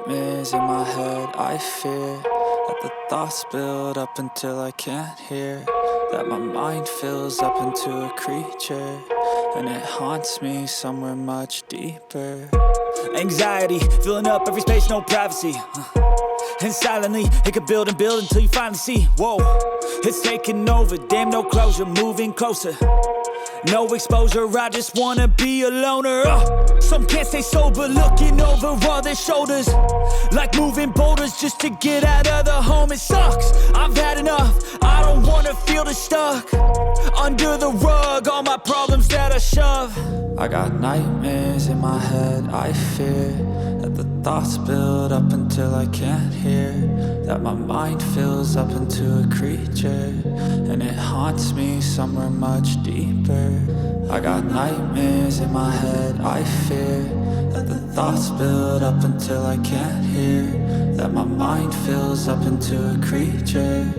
nightmares in my head. I fear that the thoughts build up until I can't hear, that my mind fills up into a creature, and it haunts me somewhere much deeper. Anxiety, filling up every space, no privacy. And silently, it could build and build until you finally see, whoa, it's taking over, damn no closure, moving closer. No exposure, I just wanna be a loner. Some can't stay sober, looking over all their shoulders, like moving boulders just to get out of the home. It sucks, I've had enough, I don't wanna feel the stuck under the rug, all my problems that I shove. I got nightmares in my head, I fear that the thoughts build up until I can't hear, that my mind fills up into a creature, and it haunts me somewhere much deeper. I got nightmares in my head, I fear that the thoughts build up until I can't hear, that my mind fills up into a creature,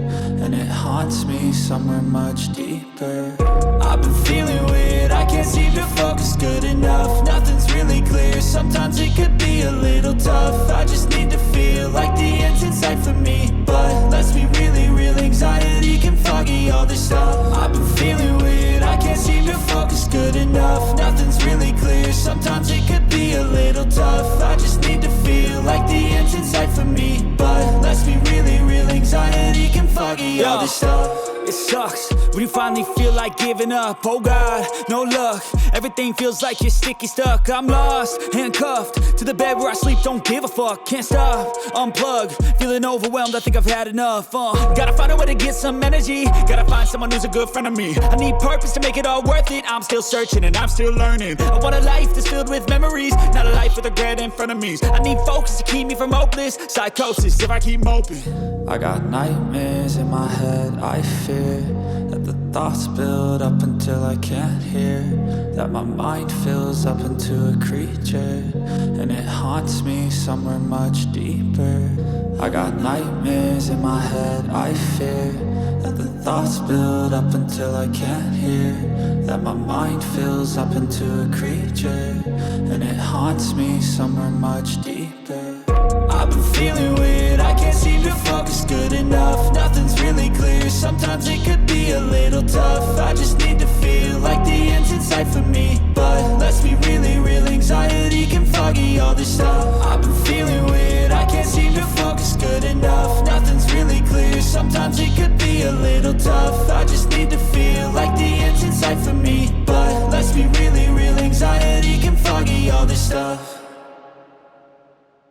and it haunts me somewhere much deeper. I've been feeling weird, I can't seem to focus good enough. Nothing's really clear, sometimes it could be a little tough. I just need to feel like the end's in sight for me, but let's be really real, anxiety can foggy all this stuff. I've been feeling weird, I can't seem to focus good enough. Nothing's really clear, sometimes it could be a little tough. I just need to feel like the end's in sight for me, but let's be really real, anxiety can foggy all this stuff. It sucks when you finally feel like giving up. Oh God, no luck, everything feels like you're sticky stuck. I'm lost, handcuffed to the bed where I sleep, don't give a fuck. Can't stop, unplug, feeling overwhelmed, I think I've had enough. Gotta find a way to get some energy, gotta find someone who's a good friend of me. I need purpose to make it all worth it, I'm still searching and I'm still learning. I want a life that's filled with memories, not a life with regret in front of me. I need focus to keep me from hopeless psychosis if I keep moping. I got nightmares in my head, I fear that the thoughts build up until I can't hear, that my mind fills up into a creature, and it haunts me somewhere much deeper. I got nightmares in my head, I fear that the thoughts build up until I can't hear, that my mind fills up into a creature, and it haunts me somewhere much deeper. I've been feeling weird, I can't seem to focus good enough. Nothing's really clear, sometimes it could be a little tough. I just need to feel like the end's in sight for me, but let's be really real, anxiety can foggy all this stuff. I've been feeling weird, I can't seem to focus good enough. Nothing's really clear, sometimes it could be a little tough. I just need to feel like the end's in sight for me, but let's be really real, anxiety can foggy all this stuff.